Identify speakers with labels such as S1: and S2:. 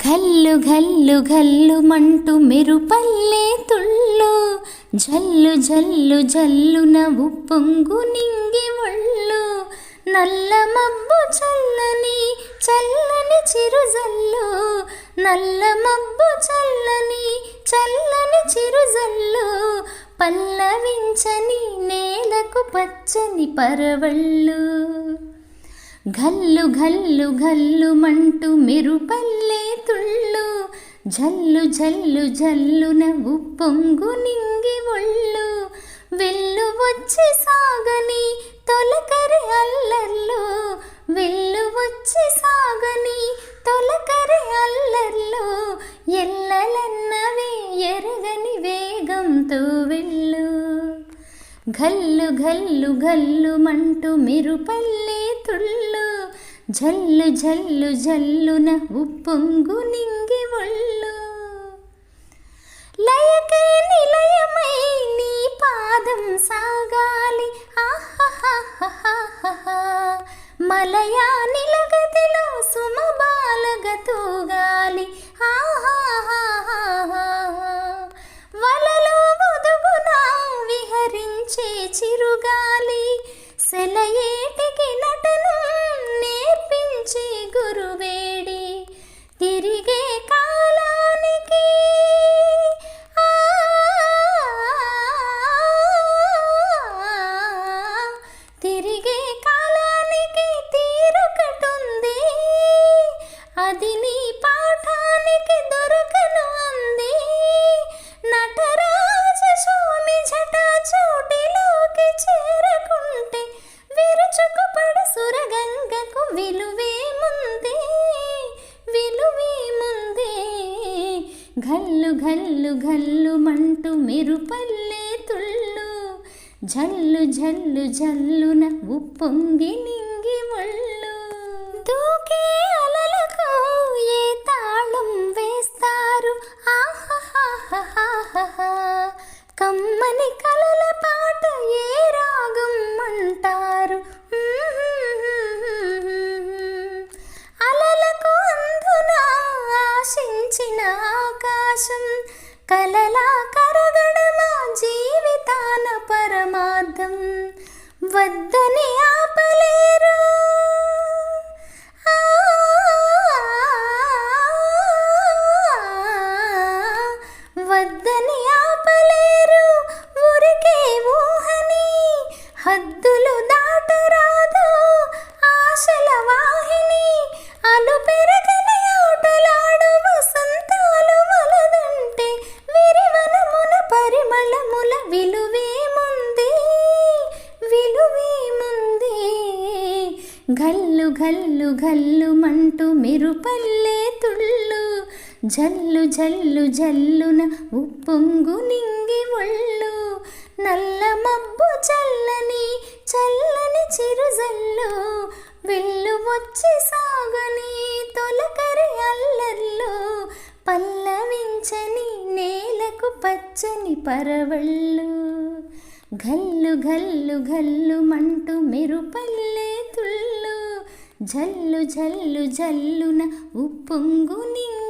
S1: ఘల్లు ఘల్లు ఘల్లుమంటూ మెరుపల్లే తుళ్ళు, జల్లు జల్లు జల్లున ఉప్పొంగు నింగి ఒళ్ళు. నల్ల మబ్బు చల్లని చల్లని చిరుజల్లు, నల్ల మబ్బు చల్లని చల్లని చిరుజల్లు. పల్లవించని నేలకు పచ్చని పరవళ్ళు. ఘల్లు ఘల్లు ఘల్లుమంటూ మెరుపల్లే తుళ్ళు, జల్లు జల్లు జల్లున ఉప్పొంగు నింగి ఒళ్ళు. వెల్లు వచ్చి సాగని తొలకరి అల్లర్లో, వెల్లు వచ్చి సాగని తొలకరి అల్లర్లో. ఎల్లలన్నవే ఎరగని వేగంతో వెళ్ళు. ఘల్లు ఘల్లు ఘల్లుమంటూ మెరుపల్లే తుళ్ళు, జల్లు జల్లు జల్లున ఉప్పొంగు నింగి ఒళ్ళు. లయకే నిలయమై నీ పాదం సాగాలి, ఆహాహాహాహా. మలయా నిలగతిలో సుమబాలగ తూగాలి, ఆహాహాహాహా. వలలో ఒదుగున విహరించే చిరుగాలి, సెలయేటికి నటనం నేర్పించే గురువేడి. తిరిగే కాలానికి తిరిగే కాలానికి తీరొకటుంది, అది నీ పాఠానికి దొరకను అంది. నటరాజ స్వామి జట చోటిలోకి చేరకుంటే విరుచుకుపడు సురగంగకు విలువేముంది, విలువేముంది. ఘల్లు ఘల్లు ఘల్లుమంటూ మెరుపల్లే తుళ్ళు, జల్లు జల్లు జల్లున ఉప్పొంగి నింగి ఒళ్ళు. దూకే అలలకు ఏ తాళం వేస్తారు, ఆహాహాహాహా. కమ్మని కలల పాట ఏ రాగం అంటారు. అలలకు అందున ఆశించిన ఆకాశం, కలలా కరగడమా జీవితాన పరమార్థం. వద్దని ఆపలేరు, వద్దని ఆపలేరు ఊరికే ఊహని. హద్దులు దాటరాదు ఆశల వాహిని, అలు పెరగని ఆటలాడు వసంతాలు వలదంటే విరివనమున పరిమళముల విలువేముంది, విలువేముంది. ఘల్లు ఘల్లు ఘల్లుమంటూ మెరుపల్లే తుళ్ళు, జల్లు జల్లు జల్లున ఉప్పొంగు నింగి ఒళ్ళు. నల్ల మబ్బు చల్లని చల్లని చిరుజల్లు, వెల్లు వచ్చి సాగని తొలకరి అల్లర్లో. పల్లవించని నేలకు పచ్చని పరవళ్ళు. ఘల్లు ఘల్లు ఘల్లుమంటూ మెరుపల్లే తుళ్ళు, జల్లు జల్లు జల్లున ఉప్పొంగు నింగి